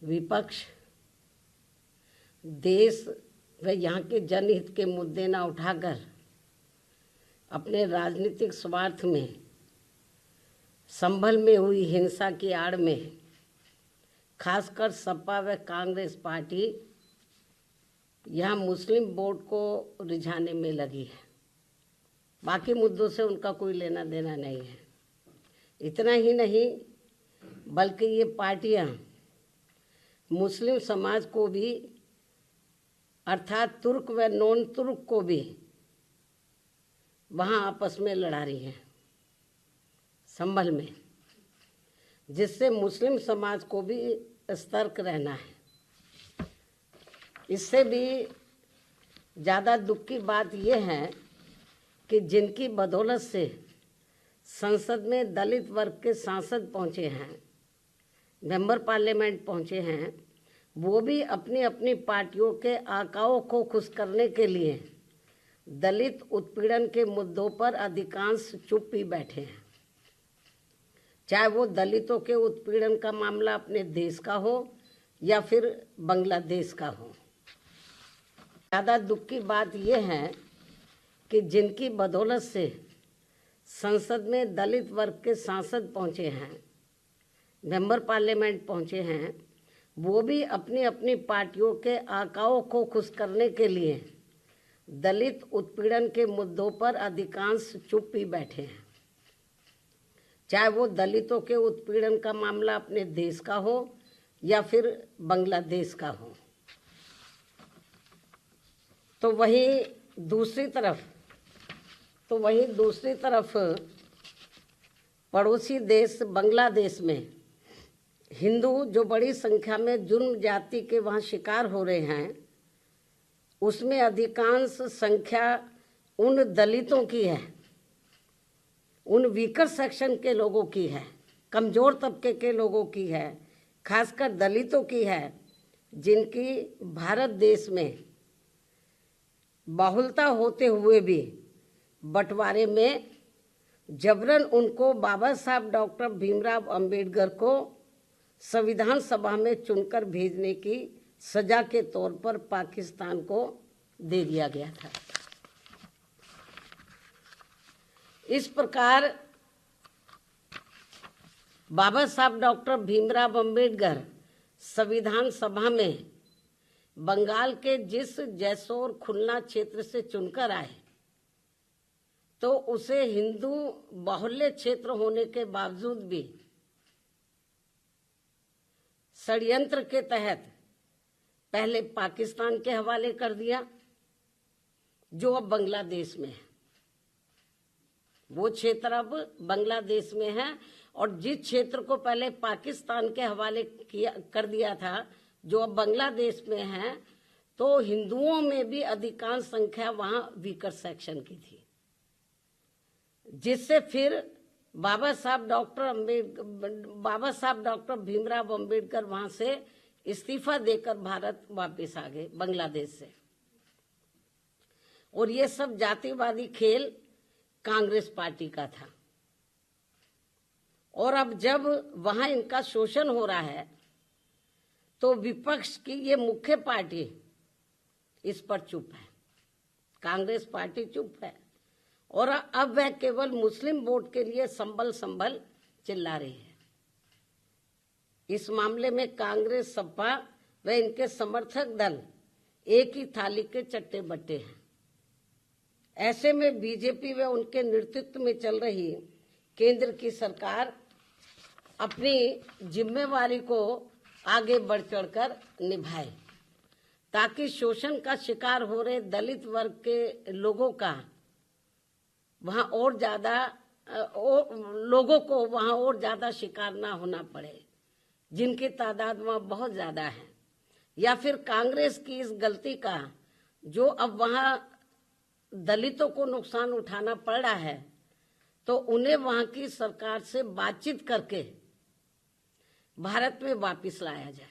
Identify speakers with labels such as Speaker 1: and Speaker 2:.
Speaker 1: विपक्ष देश व यहाँ के जनहित के मुद्दे न उठाकर अपने राजनीतिक स्वार्थ में संभल में हुई हिंसा की आड़ में खासकर सपा व कांग्रेस पार्टी यहाँ मुस्लिम वोट को रिझाने में लगी है। बाकी मुद्दों से उनका कोई लेना देना नहीं है। इतना ही नहीं बल्कि ये पार्टियाँ मुस्लिम समाज को भी अर्थात तुर्क व नॉन तुर्क को भी वहाँ आपस में लड़ा रही हैं संभल में, जिससे मुस्लिम समाज को भी सतर्क रहना है। इससे भी ज़्यादा दुख की बात यह है कि जिनकी बदौलत से संसद में दलित वर्ग के सांसद पहुँचे हैं, मेंबर पार्लियामेंट पहुँचे हैं, वो भी अपनी अपनी पार्टियों के आकाओं को खुश करने के लिए दलित उत्पीड़न के मुद्दों पर अधिकांश चुप ही बैठे हैं। चाहे वो दलितों के उत्पीड़न का मामला अपने देश का हो या फिर बांग्लादेश का हो। ज़्यादा दुख की बात यह है कि जिनकी बदौलत से संसद में दलित वर्ग के सांसद पहुँचे हैं, मेंबर पार्लियामेंट पहुँचे हैं, वो भी अपनी अपनी पार्टियों के आकाओं को खुश करने के लिए दलित उत्पीड़न के मुद्दों पर अधिकांश चुप ही बैठे हैं। चाहे वो दलितों के उत्पीड़न का मामला अपने देश का हो या फिर बांग्लादेश का हो। तो वहीं दूसरी तरफ पड़ोसी देश बांग्लादेश में हिंदू जो बड़ी संख्या में जुर्म जाति के वहाँ शिकार हो रहे हैं, उसमें अधिकांश संख्या उन दलितों की है, उन वीकर सेक्शन के लोगों की है, कमज़ोर तबके के लोगों की है, खासकर दलितों की है, जिनकी भारत देश में बहुलता होते हुए भी बंटवारे में जबरन उनको बाबा साहब डॉक्टर भीमराव अंबेडकर को संविधान सभा में चुनकर भेजने की सजा के तौर पर पाकिस्तान को दे दिया गया था। इस प्रकार बाबा साहब डॉक्टर भीमराव अंबेडकर संविधान सभा में बंगाल के जिस जैसोर खुलना क्षेत्र से चुनकर आए, तो उसे हिंदू बाहुल्य क्षेत्र होने के बावजूद भी षड्यंत्र के तहत पहले पाकिस्तान के हवाले कर दिया, जो अब बांग्लादेश में है। वो क्षेत्र अब बांग्लादेश में है, और जिस क्षेत्र को पहले पाकिस्तान के हवाले कर दिया था, जो अब बांग्लादेश में है, तो हिंदुओं में भी अधिकांश संख्या वहां वीकर सेक्शन की थी, जिससे फिर बाबा साहब डॉक्टर भीमराव अंबेडकर वहां से इस्तीफा देकर भारत वापस आ गए बांग्लादेश से। और ये सब जातिवादी खेल कांग्रेस पार्टी का था। और अब जब वहां इनका शोषण हो रहा है, तो विपक्ष की ये मुख्य पार्टी इस पर चुप है, कांग्रेस पार्टी चुप है, और अब वह केवल मुस्लिम वोट के लिए संभल चिल्ला रही है। इस मामले में कांग्रेस, सपा व इनके समर्थक दल एक ही थाली के चट्टे बट्टे हैं। ऐसे में बीजेपी व उनके नेतृत्व में चल रही केंद्र की सरकार अपनी जिम्मेवारी को आगे बढ़ चढ़कर निभाए, ताकि शोषण का शिकार हो रहे दलित वर्ग के लोगों का वहाँ और ज़्यादा शिकार ना होना पड़े, जिनकी तादाद वहाँ बहुत ज़्यादा है। या फिर कांग्रेस की इस गलती का, जो अब वहाँ दलितों को नुकसान उठाना पड़ रहा है, तो उन्हें वहाँ की सरकार से बातचीत करके भारत में वापस लाया जाए।